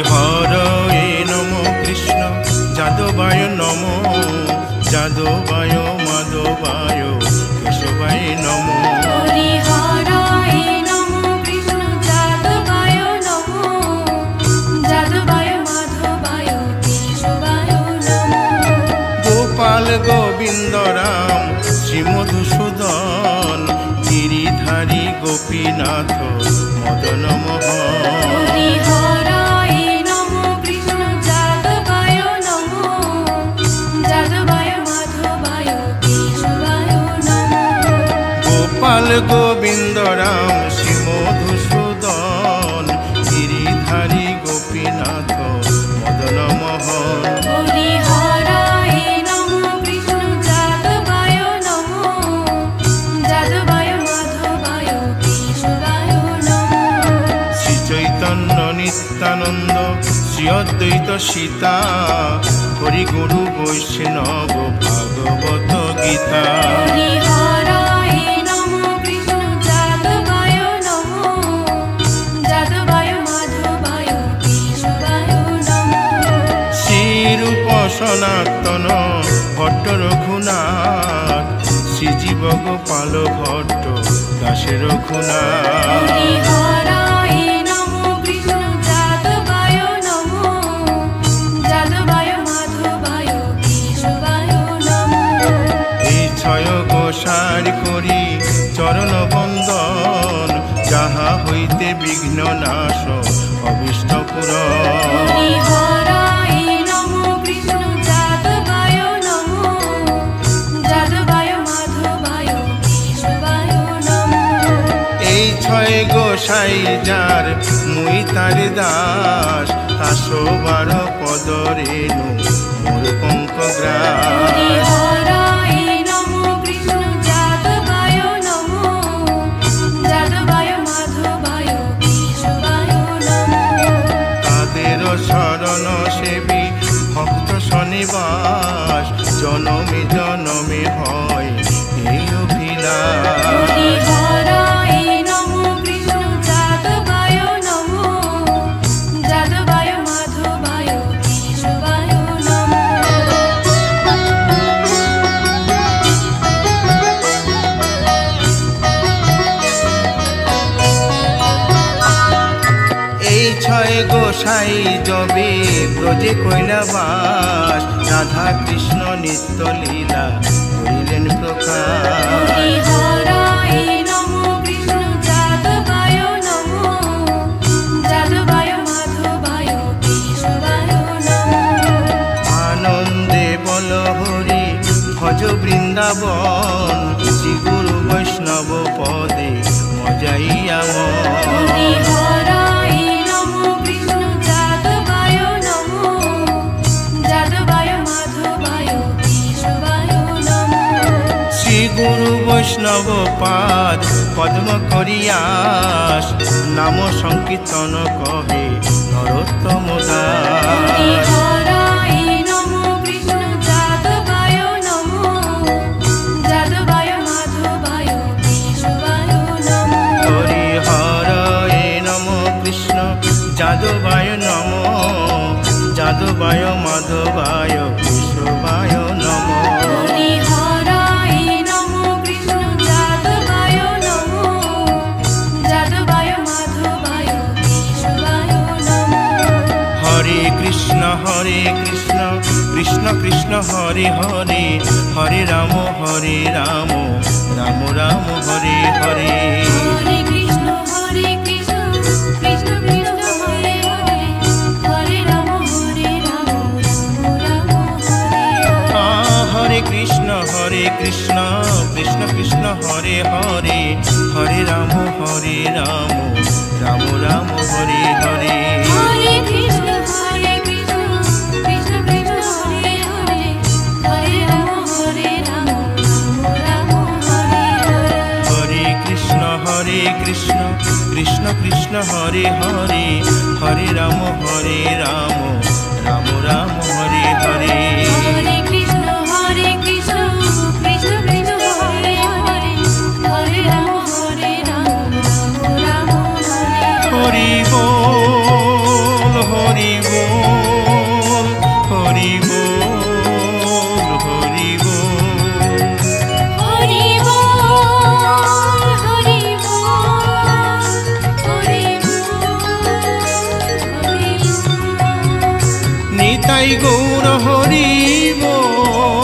হরয়ে নম কৃষ্ণ যাদবায় নম যাদবায় মাধবায় কেশবায় নম হরি হরায় নম কৃষ্ণ যাদবায় নম যাদবায় মাধবায় কেশবায় নম গোপাল গোবিন্দ রাম শ্রী মধুসূদন গিরিধারী গোপীনাথ মদন মোহন হরি হরায় নম কৃষ্ণ যাদবায় নম যাদবায় মাধবায় কেশবায় নম গোপাল গোবিন্দ রাম শ্রী মধুসূদন গিরিধারী গোপীনাথ মদন মোহন হরি হরায় নম কৃষ্ণ যাদবায় নম যাদবায় মাধবায় কেশবায় নম শ্রী চৈতন্য নিত্যানন্দ শ্রী অদ্বৈত সীতা হরি গুরু বৈষ্ণব ভাগবত গীতা হরি হরায় নম কৃষ্ণ যাদবায় নম যাদবায় মাধবায় কেশবায় নম শ্রীরূপ সনাতন ভট্ট রঘুনাথ শ্রীজীব গোপাল ভট্ট দাসে রঘুনাথ হরি হরায় নম কৃষ্ণ যাদবায় নম যাদবায় মাধবায় কেশবায় নম এই ছয় গোসার করি চরণ বন্দন যাহা হইতে বিঘ্ন নাশ অবিষ্ট পুরন হরি হরায় নম কৃষ্ণ যাদবায় নম যাদবায় মাধবায় কেশবায় নম এই ছয় গোসাই যার মুই তার দাস 112 পদ রেণু মোর পঙ্ক হরি গ্রাস হরায় নম কৃষ্ণ যাদবায় নম যাদবায় মাধবায় কেশবায় নম তাদের শরণ সেবী ভক্ত শনিবাস জনমে জনমে হয় এই অভিলাষ হরি হরায় নম কৃষ্ণ যাদবায় নম যাদবায় মাধবায় কেশবায় নম এই ছয় গোসাই যবে ব্রজে কৈলাবাস রাধা কৃষ্ণ নিত্য লীলা করিলেন প্রকাশ হরি হরায় নম কৃষ্ণ যাদবায় নম যাদবায় মাধবায় কেশবায় নম আনন্দে বল হরি ভজ বৃন্দাবন শ্রী গুরু বৈষ্ণব পদে মজাইয়া হরি হরায় নম কৃষ্ণ যাদবায় নম যাদবায় মাধবায় কেশবায় নম শ্রী গুরু বৈষ্ণব পাদ পদ্ম করিয়াস নাম সংকীর্তন কহে নরোত্তম হরি দাস হরায় নম কৃষ্ণ যাদবায় নম যাদবায় মাধবায় কেশবায় নম হরি হরয়ে নম কৃষ্ণ যাদবায় নম যাদবায় মাধবায় কেশবায় নম হরি হরায় নম কৃষ্ণ যাদবায় নম যাদবায় মাধবায় কেশবায় নম হরে কৃষ্ণ কৃষ্ণ কৃষ্ণ হরে হরে হরে রাম রাম রাম হরে হরে হরে কৃষ্ণ কৃষ্ণ কৃষ্ণ হরে হরে হরে রাম রাম রাম হরে হরে হরে কৃষ্ণ কৃষ্ণ কৃষ্ণ হরে হরে হরে রাম রাম রাম হরে হরে হরে কৃষ্ণ কৃষ্ণ কৃষ্ণ কৃষ্ণ হরে হরে হরে রাম রাম রাম হরে হরে হরে কৃষ্ণ কৃষ্ণ কৃষ্ণ হরে হরে হরে রাম রাম রাম হরে হরে হরে কৃষ্ণ কৃষ্ণ কৃষ্ণ কৃষ্ণ হরে হরে হরে রাম রাম রাম রাম হরে হরে হরি গৌর হরি বল।